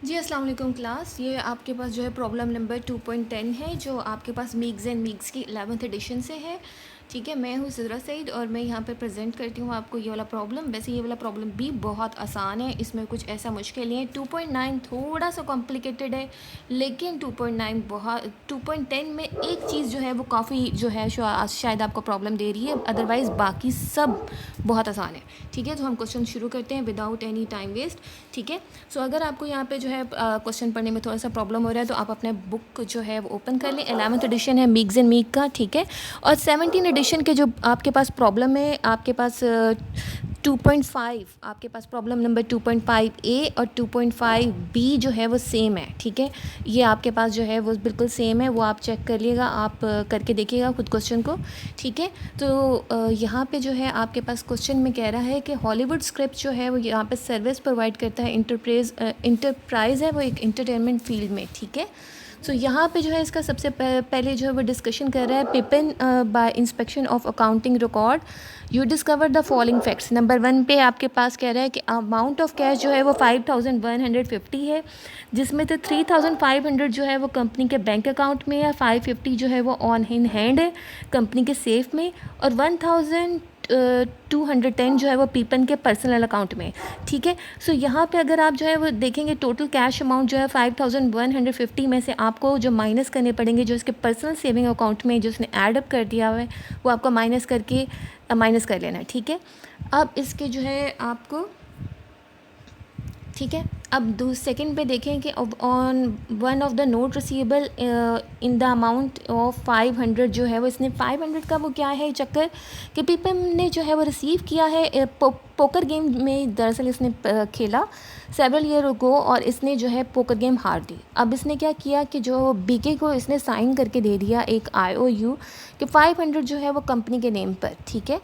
जी अस्सलाम वालेकुम क्लास। ये आपके पास जो है प्रॉब्लम नंबर 2.10 है, जो आपके पास मीग्स एंड मीग्स की 11th एडिशन से है। ठीक है, मैं हूँ सिदरा सईद और मैं यहाँ पे प्रेजेंट करती हूँ आपको ये वाला प्रॉब्लम। वैसे ये वाला प्रॉब्लम भी बहुत आसान है, इसमें कुछ ऐसा मुश्किल नहीं है। 2.9 थोड़ा सा कॉम्प्लिकेटेड है, लेकिन 2.9 बहुत 2.10 में एक चीज़ जो है वो काफ़ी जो है शायद आपको प्रॉब्लम दे रही है, अदरवाइज़ बाकी सब बहुत आसान है। ठीक है, तो हम क्वेश्चन शुरू करते हैं विदाउट एनी टाइम वेस्ट। ठीक है, सो अगर आपको यहाँ पे जो है क्वेश्चन पढ़ने में थोड़ा सा प्रॉब्लम हो रहा है तो आप अपने बुक जो है वो ओपन कर लें। 11th एडिशन है मीग्स एंड मीग का। ठीक है, और 17 एडिशन के जो आपके पास प्रॉब्लम है, आपके पास 2.5, आपके पास प्रॉब्लम नंबर 2.5 ए और 2.5 बी जो है वो सेम है। ठीक है, ये आपके पास जो है वो बिल्कुल सेम है, वो आप चेक कर लिएगा, आप करके देखिएगा खुद क्वेश्चन को। ठीक है, तो यहाँ पे जो है आपके पास क्वेश्चन में कह रहा है कि हॉलीवुड स्क्रिप्ट जो है वो यहाँ पे सर्विस प्रोवाइड करता है। इंटरप्राइज है वो एक इंटरटेनमेंट फील्ड में। ठीक है, सो यहाँ पे जो है इसका सबसे पहले जो है वो डिस्कशन कर रहा है। Pippin by inspection of accounting record you discover the following facts. Number 1 पे आपके पास कह रहा है कि अमाउंट ऑफ कैश जो है वो 5150 है, जिसमें से 3500 जो है वो कंपनी के बैंक अकाउंट में है, 550 जो है वो ऑन इन हैंड है कंपनी के सेफ में, और 1210 जो है वो पीपन के पर्सनल अकाउंट में। ठीक है, सो यहाँ पे अगर आप जो है वो देखेंगे टोटल कैश अमाउंट जो है 5150 में से आपको जो माइनस करने पड़ेंगे, जो इसके पर्सनल सेविंग अकाउंट में जो उसने ऐड अप कर दिया हुआ है वो आपको माइनस कर लेना है। ठीक है, अब इसके जो है आपको, ठीक है, अब सेकंड पे देखें कि on one of the note receivable in the amount of 500 जो है वो इसने 500 का वो क्या है चक्कर कि पीपम ने जो है वो रिसीव किया है पोकर गेम में। दरअसल इसने खेला सेवरल ईयर अगो और इसने जो है पोकर गेम हार दी। अब इसने क्या किया कि जो बीके को इसने साइन करके दे दिया एक IOU कि 500 जो है वो कंपनी के नेम पर। ठीक है,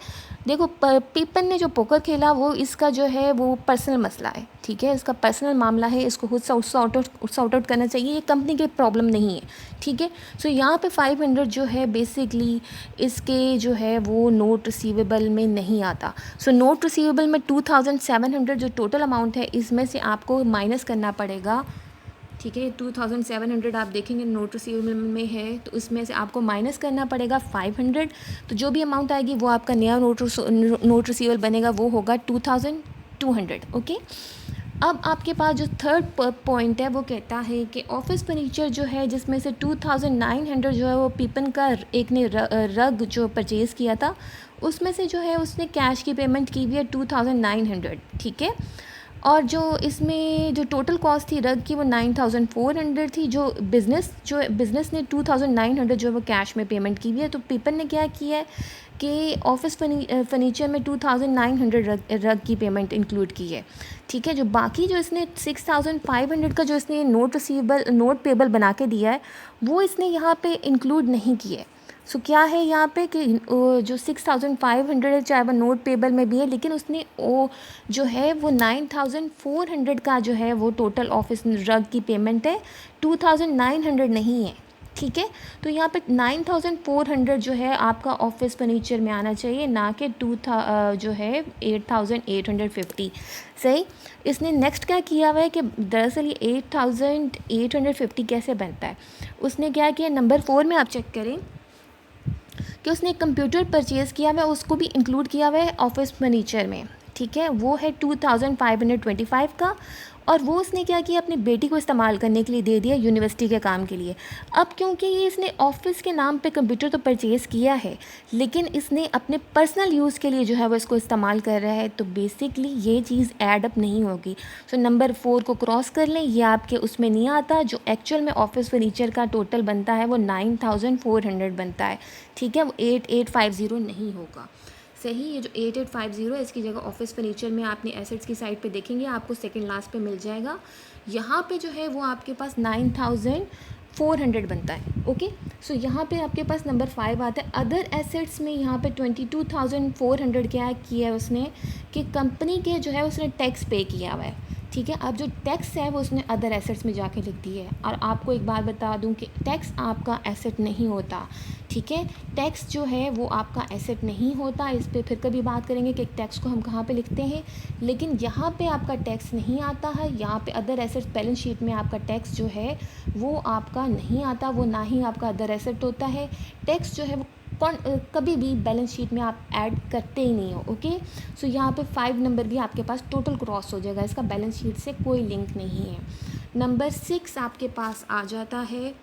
देखो पीपन ने जो पोकर खेला वो इसका जो है वो पर्सनल मसला है। ठीक है, इसका पर्सनल मामला है, इसको खुद सॉर्ट आउट करना चाहिए, ये कंपनी की प्रॉब्लम नहीं है। ठीक है, सो यहाँ पे 500 जो है बेसिकली इसके जो है वो नोट रिसीवेबल में नहीं आता। सो नोट रिसीवेबल में 2700 जो टोटल अमाउंट है इसमें से आपको माइनस करना पड़ेगा। ठीक है, 2700 आप देखेंगे नोट रिसीवेबल में है तो इसमें से आपको माइनस करना पड़ेगा 500। तो जो भी अमाउंट आएगी वो आपका नया नोट रिसीवेबल बनेगा, वो होगा 2200। ओके, अब आपके पास जो थर्ड पॉइंट है वो कहता है कि ऑफिस फर्नीचर जो है जिसमें से 2900 जो है वो पीपन का एक ने रग जो परचेज़ किया था, उसमें से जो है उसने कैश की पेमेंट की हुई है 2900। ठीक है, और जो इसमें जो टोटल कॉस्ट थी रग की वो 9400 थी, जो बिज़नेस ने 2900 जो है वो कैश में पेमेंट की हुई है। तो पीपन ने क्या किया है कि ऑफिस फर्नीचर में 2900 रग की पेमेंट इंक्लूड की है। ठीक है, जो बाकी जो इसने 6500 का जो इसने नोट पेबल बना के दिया है वो इसने यहाँ पे इंक्लूड नहीं किया है। सो क्या है यहाँ पे कि जो 6500 है चाहे वह नोट पेबल में भी है, लेकिन उसने वो जो है वो 9400 का जो है वो टोटल ऑफिस रग की पेमेंट है, 2900 नहीं है। ठीक है, तो यहाँ पे 9400 जो है आपका ऑफिस फर्नीचर में आना चाहिए, ना कि जो है 8850। सही, इसने नेक्स्ट क्या किया हुआ है कि दरअसल ये 8850 कैसे बनता है। उसने क्या किया, नंबर 4 में आप चेक करें कि उसने एक कंप्यूटर परचेज़ किया हुआ है, उसको भी इंक्लूड किया हुआ है ऑफिस फर्नीचर में। ठीक है, वो है 2525 का, और वो उसने क्या किया अपनी बेटी को इस्तेमाल करने के लिए दे दिया यूनिवर्सिटी के काम के लिए। अब क्योंकि ये इसने ऑफिस के नाम पे कंप्यूटर तो परचेज़ किया है, लेकिन इसने अपने पर्सनल यूज़ के लिए जो है वो इसको इस्तेमाल कर रहा है, तो बेसिकली ये चीज़ ऐड अप नहीं होगी। सो नंबर 4 को क्रॉस कर लें, ये आपके उसमें नहीं आता। जो एक्चुअल में ऑफिस फर्नीचर का टोटल बनता है वो 9400 बनता है। ठीक है, वो 8850 नहीं होगा। सही, ये जो 8850 है इसकी जगह ऑफिस फर्नीचर में आपने एसेट्स की साइड पे देखेंगे आपको सेकंड लास्ट पे मिल जाएगा। यहाँ पे जो है वो आपके पास 9400 बनता है। ओके, सो यहाँ पे आपके पास नंबर 5 आता है। अदर एसेट्स में यहाँ पे 22400 क्या किया है उसने कि कंपनी के जो है उसने टैक्स पे किया हुआ है। ठीक है। अब जो टैक्स है वो उसने अदर एसेट्स में जाके लिख दी है। और आपको एक बात बता दूं कि टैक्स आपका एसेट नहीं होता, ठीक है। टैक्स जो है वो आपका एसेट नहीं होता। इस पे फिर कभी बात करेंगे कि टैक्स को हम कहाँ पे लिखते हैं, लेकिन यहाँ पे आपका टैक्स नहीं आता है। यहाँ पे अदर एसेट्स बैलेंस शीट में आपका टैक्स जो है वो आपका नहीं आता, वो ना ही आपका अदर एसेट होता है। टैक्स जो है वो कभी भी बैलेंस शीट में आप ऐड करते ही नहीं हो, ओके। सो यहाँ पे 5 नंबर भी आपके पास टोटल क्रॉस हो जाएगा, इसका बैलेंस शीट से कोई लिंक नहीं है। नंबर 6 आपके पास आ जाता है।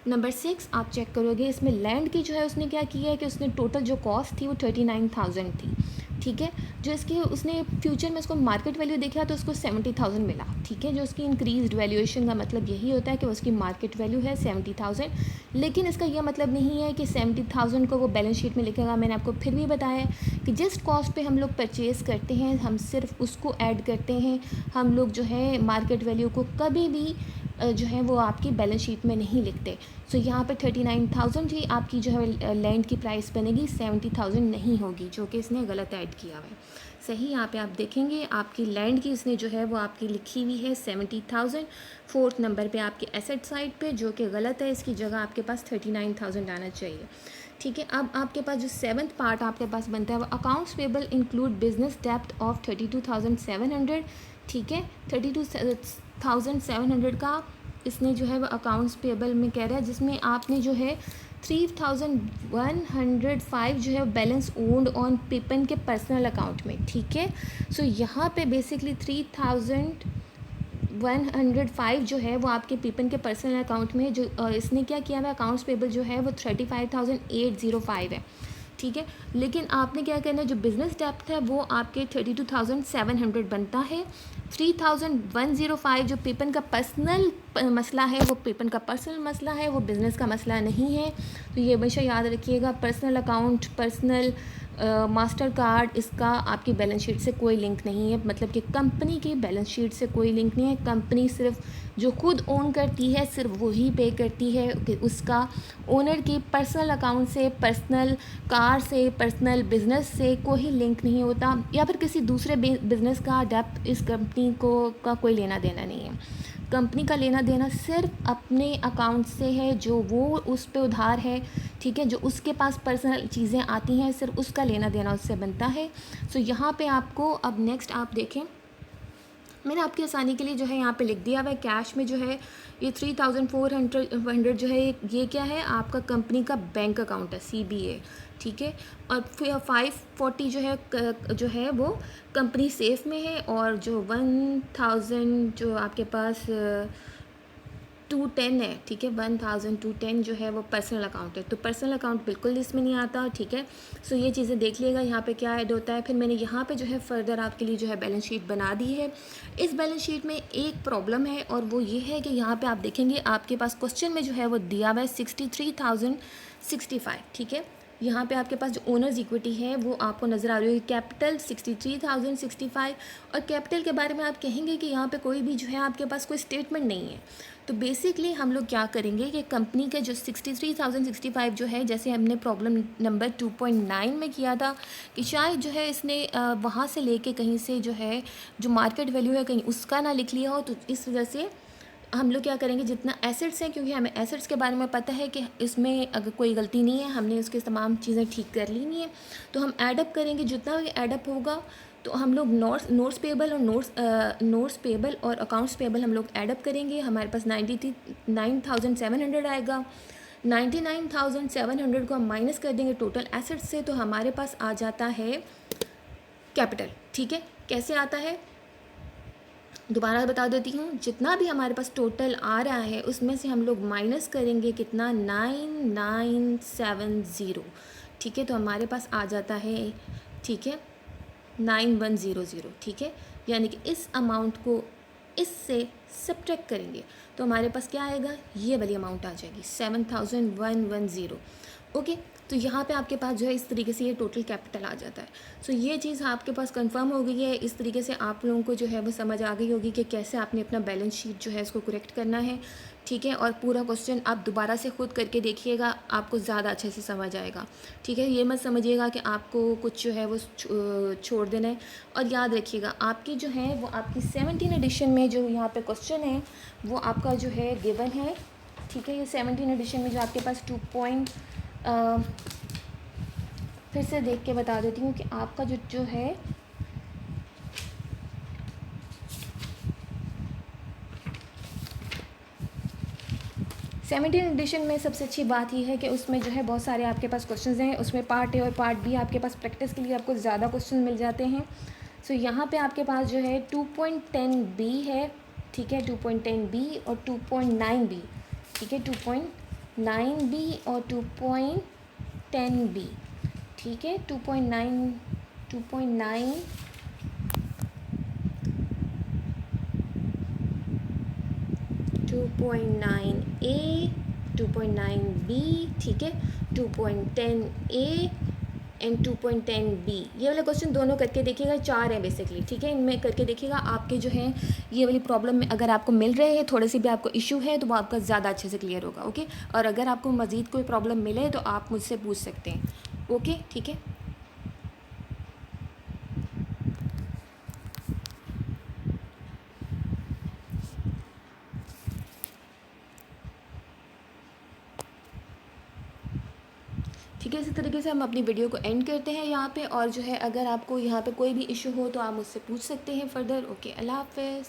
नंबर 6 आप चेक करोगे, इसमें लैंड की जो है उसने क्या किया है कि उसने टोटल जो कॉस्ट थी वो 39,000 थी, ठीक है। जो इसकी उसने फ्यूचर में उसको मार्केट वैल्यू देखा तो उसको 70,000 मिला, ठीक है। जो उसकी इंक्रीज वैल्यूएशन का मतलब यही होता है कि उसकी मार्केट वैल्यू है 70,000, लेकिन इसका यह मतलब नहीं है कि 70,000 को वो बैलेंस शीट में लिखेगा। मैंने आपको फिर भी बताया कि जिस कॉस्ट पे हम लोग परचेज़ करते हैं हम सिर्फ उसको ऐड करते हैं, हम लोग जो है मार्केट वैल्यू को कभी भी जो है वो आपकी बैलेंस शीट में नहीं लिखते। सो यहाँ पे 39,000 ही आपकी जो है लैंड की प्राइस बनेगी, 70,000 नहीं होगी, जो कि इसने गलत ऐड किया हुआ है। सही यहाँ पे आप देखेंगे आपकी लैंड की इसने जो है वो आपकी लिखी हुई है 70,000। 4th नंबर पे आपके एसेट साइड पे, जो कि गलत है, इसकी जगह आपके पास 39,000 आना चाहिए, ठीक है। अब आपके पास जो 7th पार्ट आपके पास बनता है वो अकाउंट्स पेबल इंक्लूड बिजनेस डेप्ट ऑफ 32,700, ठीक है। 32,700 का इसने जो है वो अकाउंट्स पेबल में कह रहा है, जिसमें आपने जो है 3,105 जो है बैलेंस ओन्ड ऑन पिपन के पर्सनल अकाउंट में, ठीक है। सो यहाँ पे बेसिकली 3,105 जो है वो आपके पिपन के पर्सनल अकाउंट में, जो इसने क्या किया है अकाउंट्स पेबल जो है वो 35,805 है, ठीक है। लेकिन आपने क्या करना है, जो बिज़नेस डेप्थ है वो आपके 32,700 बनता है। 3,105 जो पेपन का पर्सनल मसला है वो पेपन का पर्सनल मसला है, वो बिज़नेस का मसला नहीं है। तो ये हमेशा याद रखिएगा, personal account, personal master card, इसका आपकी बैलेंस शीट से कोई लिंक नहीं है। मतलब कि कंपनी की बैलेंस शीट से कोई लिंक नहीं है। कंपनी सिर्फ जो खुद ओन करती है सिर्फ वही पे करती है कि उसका ओनर की पर्सनल अकाउंट से, पर्सनल कार से, पर्सनल बिजनेस से कोई लिंक नहीं होता, या फिर किसी दूसरे बिजनेस का डेप्थ इस कंपनी को का कोई लेना देना नहीं है। कंपनी का लेना देना सिर्फ अपने अकाउंट से है, जो वो उस पे उधार है, ठीक है। जो उसके पास पर्सनल चीज़ें आती हैं सिर्फ उसका लेना देना उससे बनता है। सो यहाँ पे आपको अब नेक्स्ट आप देखें, मैंने आपकी आसानी के लिए जो है यहाँ पे लिख दिया हुआ है। कैश में जो है ये 3,400 जो है ये क्या है, आपका कंपनी का बैंक अकाउंट है, CBA, ठीक है। और फिर 540 जो है वो कंपनी सेफ में है, और जो 1,000 जो आपके पास 210 है, ठीक है, 1,210 जो है वो पर्सनल अकाउंट है। तो पर्सनल अकाउंट बिल्कुल इसमें नहीं आता, ठीक है। सो ये चीज़ें देख लिएगा यहाँ पे क्या ऐड होता है। फिर मैंने यहाँ पे जो है फर्दर आपके लिए जो है बैलेंस शीट बना दी है। इस बैलेंस शीट में एक प्रॉब्लम है, और वो ये है कि यहाँ पे आप देखेंगे आपके पास क्वेश्चन में जो है वो दिया हुआ है 63,065, ठीक है। यहाँ पे आपके पास जो ओनर्स इक्विटी है वो आपको नज़र आ रही है, कैपिटल 63,065, और कैपिटल के बारे में आप कहेंगे कि यहाँ पे कोई भी जो है आपके पास कोई स्टेटमेंट नहीं है। तो बेसिकली हम लोग क्या करेंगे कि कंपनी के जो 63,065 जो है, जैसे हमने प्रॉब्लम नंबर 2.9 में किया था कि शायद जो है इसने वहाँ से लेके कहीं से जो है जो मार्केट वैल्यू है कहीं उसका ना लिख लिया हो, तो इस वजह से हम लोग क्या करेंगे, जितना एसेट्स हैं, क्योंकि हमें एसेट्स के बारे में पता है कि इसमें अगर कोई गलती नहीं है, हमने उसके तमाम चीज़ें ठीक कर ली नहीं है, तो हम ऐडअप करेंगे। जितना भी ऐडअप होगा तो हम लोग नोट्स पेबल और अकाउंट्स पेबल हम लोग ऐडअप करेंगे। हमारे पास 99,700 आएगा। 99,700 को हम माइनस कर देंगे टोटल एसेट्स से, तो हमारे पास आ जाता है कैपिटल, ठीक है। कैसे आता है दोबारा बता देती हूँ, जितना भी हमारे पास टोटल आ रहा है उसमें से हम लोग माइनस करेंगे कितना, 9970, ठीक है। तो हमारे पास आ जाता है, ठीक है, 9100, ठीक है। यानी कि इस अमाउंट को इससे सब्ट्रैक्ट करेंगे तो हमारे पास क्या आएगा, ये वाली अमाउंट आ जाएगी 7,110। ओके। तो यहाँ पे आपके पास जो है इस तरीके से ये टोटल कैपिटल आ जाता है। सो ये चीज़ आपके पास कंफर्म हो गई है। इस तरीके से आप लोगों को जो है वो समझ आ गई होगी कि कैसे आपने अपना बैलेंस शीट जो है इसको करेक्ट करना है, ठीक है। और पूरा क्वेश्चन आप दोबारा से खुद करके देखिएगा, आपको ज़्यादा अच्छे से समझ आएगा, ठीक है। ये मत समझिएगा कि आपको कुछ जो है वो छोड़ देना है। और याद रखिएगा आपकी जो है वो आपकी 17 एडिशन में जो यहाँ पे क्वेश्चन है वो आपका जो है गिवन है, ठीक है। ये 17 एडिशन में जो आपके पास 2 पॉइंट फिर से देख के बता देती हूँ कि आपका जो है 17 एडिशन में सबसे अच्छी बात ये है कि उसमें जो है बहुत सारे आपके पास क्वेश्चंस हैं। उसमें पार्ट ए और पार्ट बी आपके पास प्रैक्टिस के लिए आपको ज़्यादा क्वेश्चन मिल जाते हैं। सो यहाँ पे आपके पास जो है 2.10 बी है, ठीक है, 2.10 बी और 2.9 बी, ठीक है, 2.9 बी और 2.10 बी, ठीक है, 2.9 ए, 2.9 बी, ठीक है, 2.10 ए एंड 2.10 बी। ये वाले क्वेश्चन दोनों करके देखिएगा, 4 हैं बेसिकली, ठीक है। इनमें करके देखिएगा आपके जो है ये वाली प्रॉब्लम में अगर आपको मिल रहे हैं, थोड़े से भी आपको इशू है तो वो आपका ज़्यादा अच्छे से क्लियर होगा, ओके। और अगर आपको मज़ीद कोई प्रॉब्लम मिले तो आप मुझसे पूछ सकते हैं, ओके, ठीक है। ठीक है, इसी तरीके से हम अपनी वीडियो को एंड करते हैं यहाँ पे। और जो है अगर आपको यहाँ पे कोई भी इशू हो तो आप मुझसे पूछ सकते हैं फ़र्दर, ओके। अल्लाह हाफ़िज़।